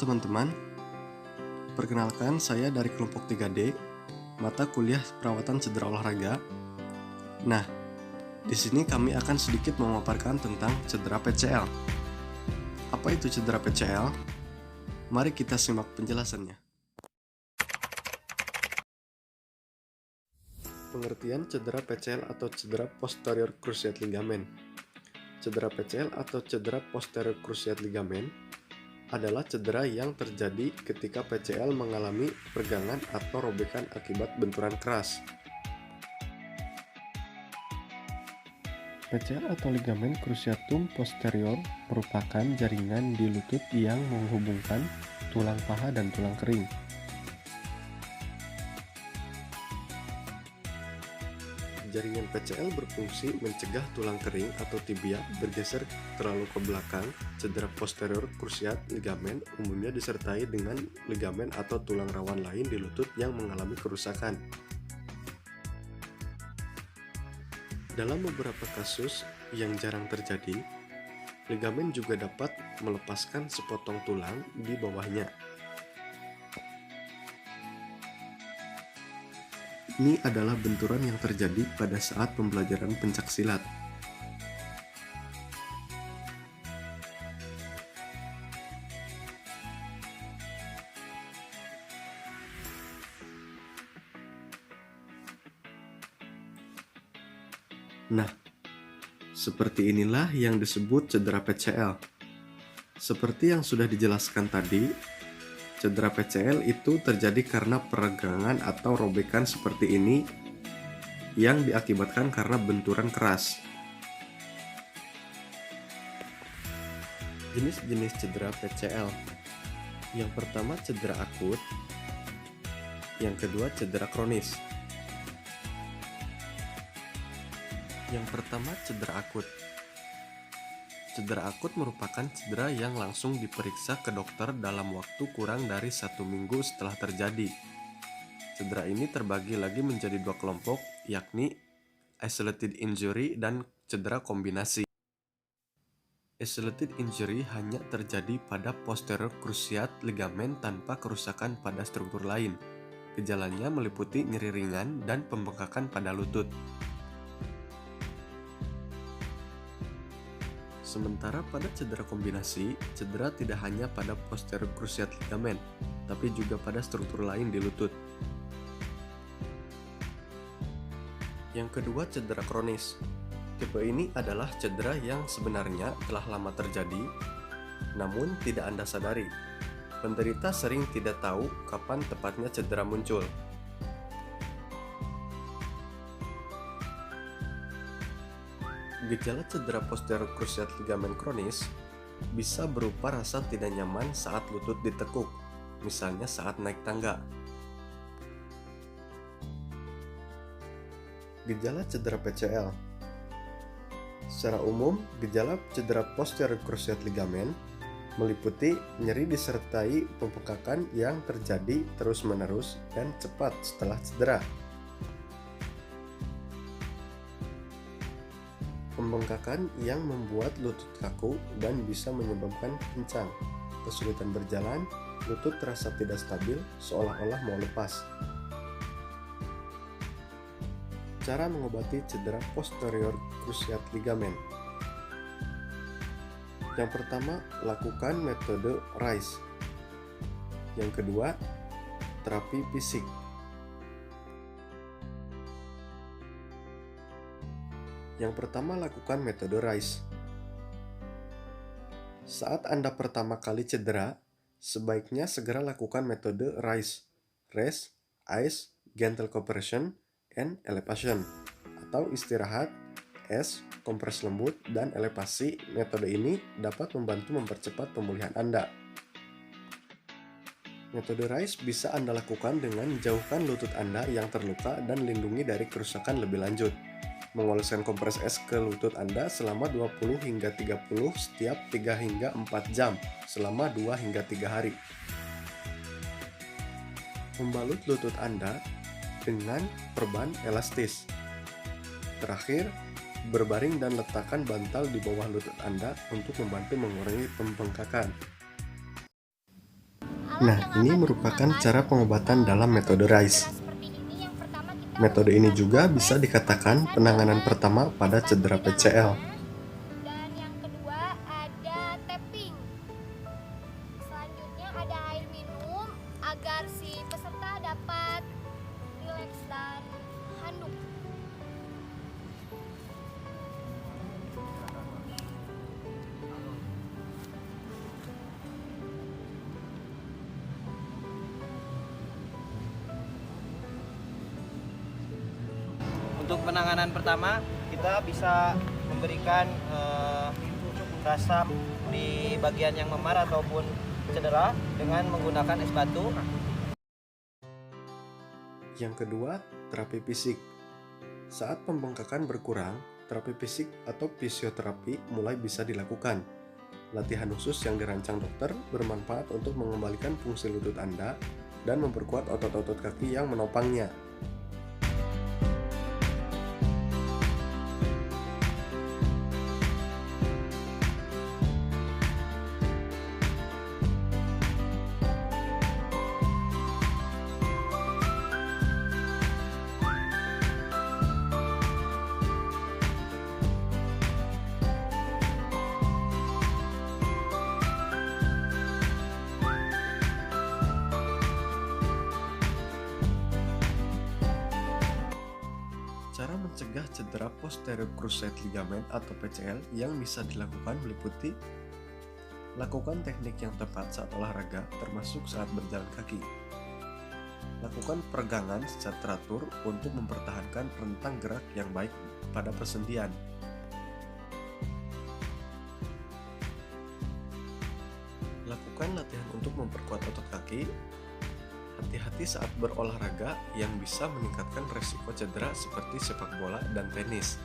teman-teman, perkenalkan saya dari kelompok 3D, mata kuliah perawatan cedera olahraga. Nah, di sini kami akan sedikit memaparkan tentang cedera PCL. Apa itu cedera PCL? Mari kita simak penjelasannya. Pengertian cedera PCL atau cedera posterior cruciate ligament. Cedera PCL atau cedera posterior cruciate ligament adalah cedera yang terjadi ketika PCL mengalami pergangan atau robekan akibat benturan keras. PCL atau ligamen cruciatum posterior merupakan jaringan di lutut yang menghubungkan tulang paha dan tulang kering. Jaringan PCL berfungsi mencegah tulang kering atau tibia bergeser terlalu ke belakang. Cedera posterior cruciate ligament umumnya disertai dengan ligamen atau tulang rawan lain di lutut yang mengalami kerusakan. Dalam beberapa kasus yang jarang terjadi, ligamen juga dapat melepaskan sepotong tulang di bawahnya. Ini adalah benturan yang terjadi pada saat pembelajaran pencaksilat. Nah, seperti inilah yang disebut cedera PCL. Seperti yang sudah dijelaskan tadi, cedera PCL itu terjadi karena peregangan atau robekan seperti ini yang diakibatkan karena benturan keras. Jenis-jenis cedera PCL. Yang pertama cedera akut, yang kedua cedera kronis. Yang pertama cedera akut. Cedera akut merupakan cedera yang langsung diperiksa ke dokter dalam waktu kurang dari 1 minggu setelah terjadi. Cedera ini terbagi lagi menjadi 2 kelompok, yakni isolated injury dan cedera kombinasi. Isolated injury hanya terjadi pada posterior cruciate ligament tanpa kerusakan pada struktur lain. Gejalanya meliputi nyeri ringan dan pembengkakan pada lutut. Sementara pada cedera kombinasi, cedera tidak hanya pada posterior cruciate ligament, tapi juga pada struktur lain di lutut. Yang kedua, cedera kronis. Tipe ini adalah cedera yang sebenarnya telah lama terjadi, namun tidak Anda sadari. Penderita sering tidak tahu kapan tepatnya cedera muncul. Gejala cedera posterior cruciate ligament kronis bisa berupa rasa tidak nyaman saat lutut ditekuk, misalnya saat naik tangga. Gejala cedera PCL. Secara umum, gejala cedera posterior cruciate ligament meliputi nyeri disertai pembengkakan yang terjadi terus-menerus dan cepat setelah cedera. Pembengkakan yang membuat lutut kaku dan bisa menyebabkan pincang, kesulitan berjalan, lutut terasa tidak stabil, seolah-olah mau lepas. Cara mengobati cedera posterior cruciate ligament. Yang pertama, lakukan metode RICE. Yang kedua, terapi fisik. Yang pertama, lakukan metode RICE. Saat Anda pertama kali cedera, sebaiknya segera lakukan metode RICE, Rest, Ice, Gentle Compression, and Elevation, atau istirahat, es, kompres lembut, dan elevasi. Metode ini dapat membantu mempercepat pemulihan Anda. Metode RICE bisa Anda lakukan dengan jauhkan lutut Anda yang terluka dan lindungi dari kerusakan lebih lanjut. Mengoleskan kompres es ke lutut Anda selama 20 hingga 30 setiap 3 hingga 4 jam selama 2 hingga 3 hari. Membalut lutut Anda dengan perban elastis. Terakhir, berbaring dan letakkan bantal di bawah lutut Anda untuk membantu mengurangi pembengkakan. Nah, ini merupakan cara pengobatan dalam metode RICE. seperti ini yang pertama kita Metode ini memberikan juga bisa tes dikatakan ringan penanganan dengan pertama pada spatu cedera di PCL. dalamnya. Dan yang kedua ada tapping. Selanjutnya ada air minum agar si peserta dapat rileks, dan handuk. Untuk penanganan pertama, kita bisa memberikan rasap di bagian yang memar ataupun cedera dengan menggunakan es batu. Yang kedua, terapi fisik. Saat pembengkakan berkurang, terapi fisik atau fisioterapi mulai bisa dilakukan. Latihan khusus yang dirancang dokter bermanfaat untuk mengembalikan fungsi lutut Anda dan memperkuat otot-otot kaki yang menopangnya. Cara mencegah cedera posterior cruciate ligament atau PCL yang bisa dilakukan meliputi lakukan teknik yang tepat saat olahraga, termasuk saat berjalan kaki. Lakukan peregangan secara teratur untuk mempertahankan rentang gerak yang baik pada persendian. Lakukan latihan untuk memperkuat otot kaki. Hati-hati saat berolahraga yang bisa meningkatkan resiko cedera seperti sepak bola dan tenis.